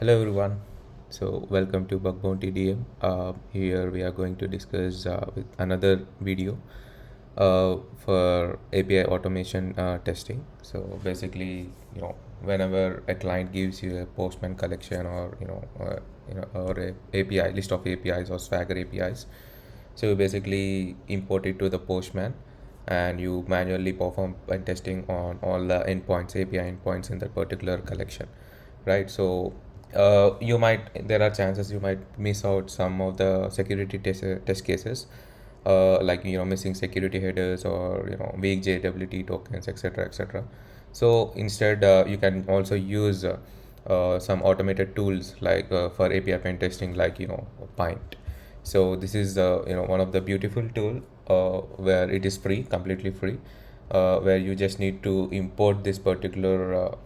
Hello everyone. So welcome to Bug Bounty DM. Here we are going to discuss with another video for API automation testing. So basically, whenever a client gives you a Postman collection or or a API list of APIs or Swagger APIs, so you basically import it to the Postman, and you manually perform pen testing on all the endpoints, API endpoints in that particular collection, right? So there are chances you might miss out some of the security test cases, like missing security headers or weak JWT tokens, etc., etc. So instead, you can also use some automated tools like for API pen testing, like Pynt. So this is one of the beautiful tool where it is free, completely free, where you just need to import this particular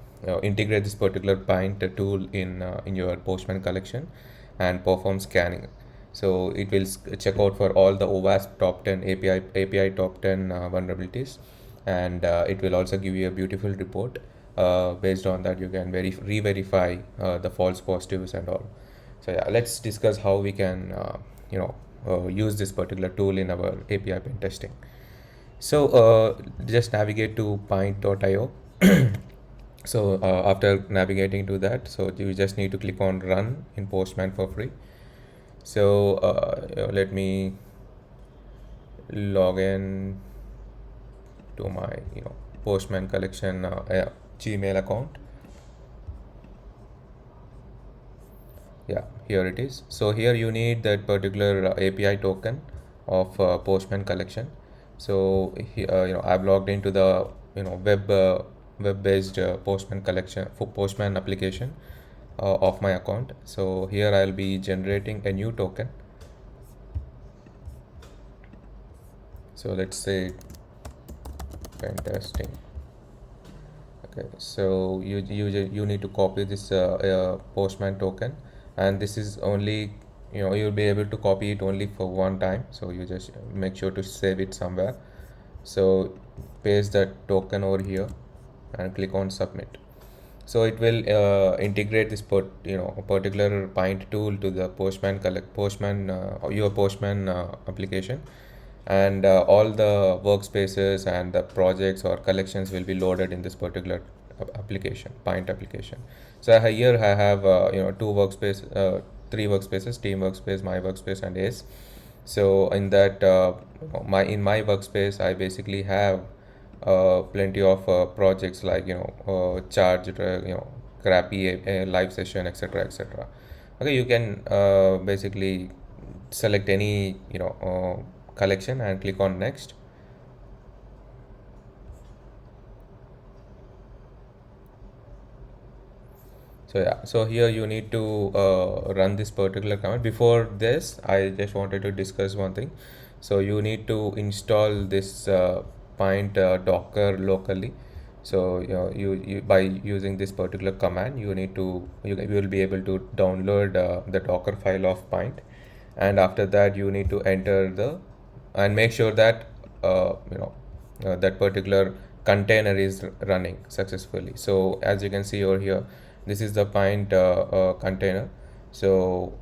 integrate this particular Pynt tool in your Postman collection and perform scanning. So it will check out for all the OWASP top 10 API top 10 vulnerabilities, and it will also give you a beautiful report. Based on that, you can re-verify the false positives and all. So yeah, let's discuss how we can use this particular tool in our API pen testing. So just navigate to pynt.io. So after navigating to that, so you just need to click on run in Postman for free. So let me log in to my Postman collection Gmail account. Yeah, here it is. So here you need that particular API token of Postman collection. So I've logged into the web-based Postman collection for Postman application of my account. So here I'll be generating a new token. So let's say Pentesting. Okay, so you need to copy this Postman token, and this is only you'll be able to copy it only for one time. So you just make sure to save it somewhere. So paste that token over here and click on submit. So it will integrate this particular Pynt tool to the Postman your Postman application, and all the workspaces and the projects or collections will be loaded in this particular application, Pynt application. So here I have three workspaces: team workspace, my workspace, and Ace. So in that my workspace, I basically have plenty of projects like charged, crappy live session, etc., etc. Okay, you can basically select any collection and click on next. So yeah, so here you need to run this particular command. Before this, I just wanted to discuss one thing. So you need to install this Pynt Docker locally. So you by using this particular command, you will be able to download the Docker file of Pynt, and after that you need to enter the and make sure that that particular container is running successfully. So as you can see over here, this is the Pynt container. So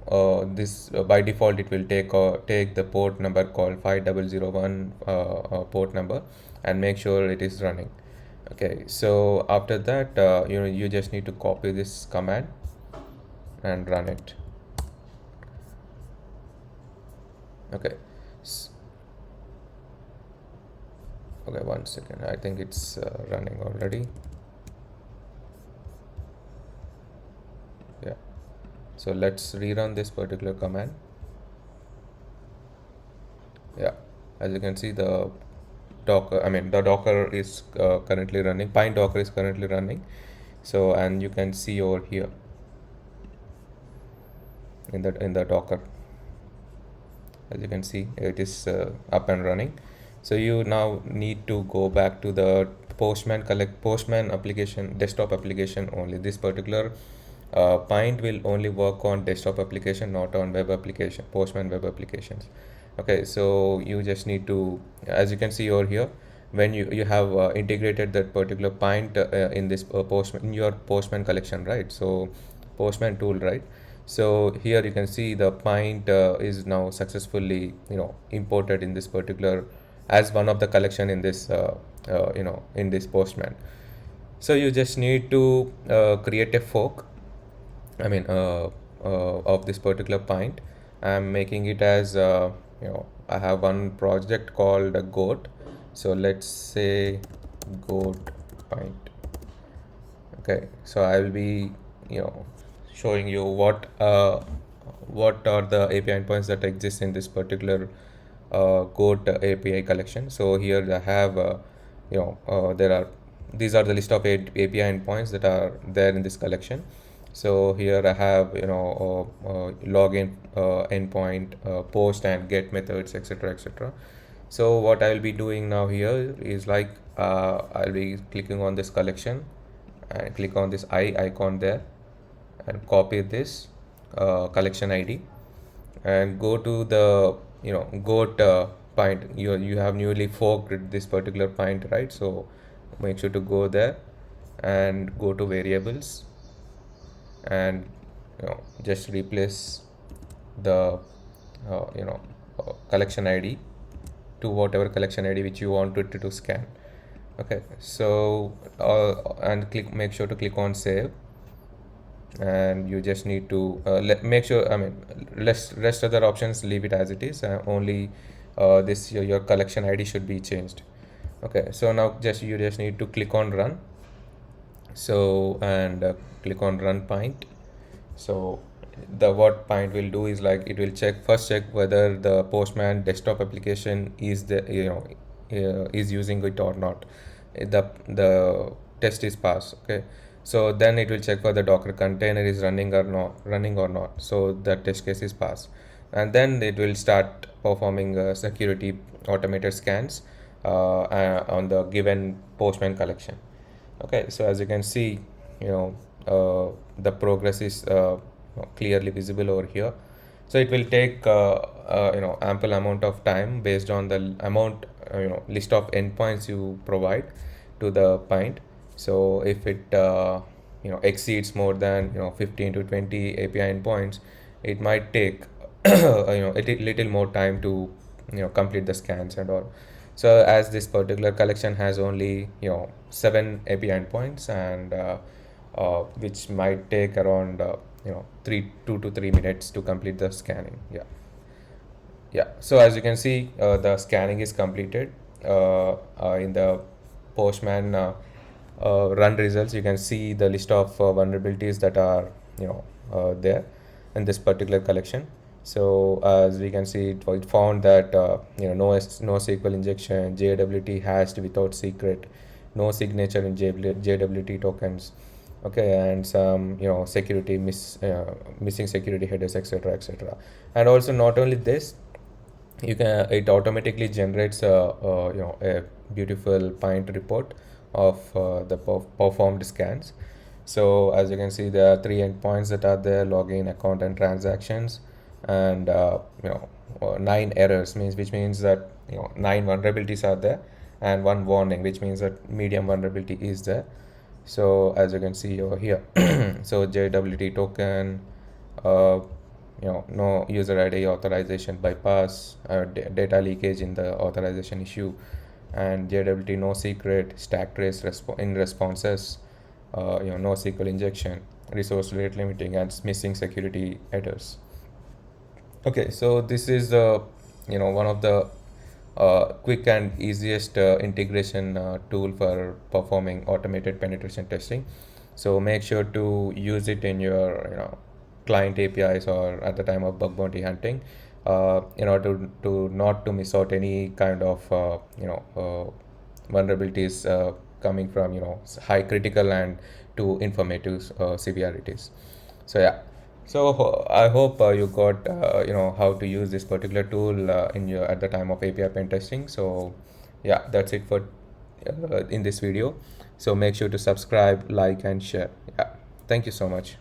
this by default it will take the port number called 5001 port number, and make sure it is running. Okay, so after that you just need to copy this command and run it. Okay. Okay, 1 second. I think it's running already. Yeah. So let's rerun this particular command. Yeah. As you can see, the Docker is currently running. Pynt Docker is currently running. So, and you can see over here in the Docker. As you can see, it is up and running. So you now need to go back to the Postman application, desktop application only. This particular Pynt will only work on desktop application, not on web application, Postman web applications. Okay, so you just need to, as you can see over here, when you have integrated that particular Pynt in this Postman in your Postman collection, right? So Postman tool, right? So here you can see the Pynt is now successfully, imported in this particular as one of the collection in this, in this Postman. So you just need to create a fork, I mean, of this particular Pynt. I'm making it as, I have one project called goat. So let's say goat Pynt. Okay, so I will be, showing you what are the API endpoints that exist in this particular Goat API collection. So here I have, there are these are the list of API endpoints that are there in this collection. So here I have, login endpoint, post and get methods, etc., etc. So what I will be doing now here is like, I'll be clicking on this collection and click on this eye icon there and copy this collection ID and go to the, goat Pynt. You have newly forked this particular Pynt, right? So make sure to go there and go to variables and, just replace the collection ID to whatever collection ID which you want it to scan. Okay, so and make sure to click on save, and you just need to make sure, I mean, rest other options leave it as it is, only this your collection ID should be changed. Okay, so now you just need to click on run. So and click on run Pynt. So the what Pynt will do is like it will check whether the Postman desktop application is is using it or not. The test is passed. Okay, so then it will check whether Docker container is running or not. So the test case is passed, and then it will start performing security automated scans on the given Postman collection. Okay, so as you can see, the progress is clearly visible over here. So it will take ample amount of time based on the amount, list of endpoints you provide to the Pynt. So if it exceeds more than 15 to 20 API endpoints, it might take a little more time to complete the scans and all. So as this particular collection has only 7 API endpoints, and which might take around 2 to 3 minutes to complete the scanning. Yeah, so as you can see, the scanning is completed. In the Postman run results, you can see the list of vulnerabilities that are there in this particular collection. So as we can see, it found that no SQL injection, JWT hashed without secret, no signature in JWT tokens, okay, and some missing security headers, etc., etc. And also not only this, it automatically generates a beautiful Pynt report of the performed scans. So as you can see, there are 3 endpoints that are there: login, account, and transactions, and 9 errors, which means that 9 vulnerabilities are there, and 1 warning, which means that medium vulnerability is there. So as you can see over here, so JWT token, no user ID authorization bypass, data leakage in the authorization issue, and JWT no secret, stack trace in responses, no SQL injection, resource rate limiting, and missing security headers. Okay, so this is one of the quick and easiest integration tool for performing automated penetration testing. So make sure to use it in your client APIs or at the time of bug bounty hunting, in order to not to miss out any kind of vulnerabilities coming from high critical and to informative severities. So yeah, so I hope you got how to use this particular tool in your at the time of API pen testing. So yeah, that's it for in this video. So make sure to subscribe, like, and share. Yeah, thank you so much.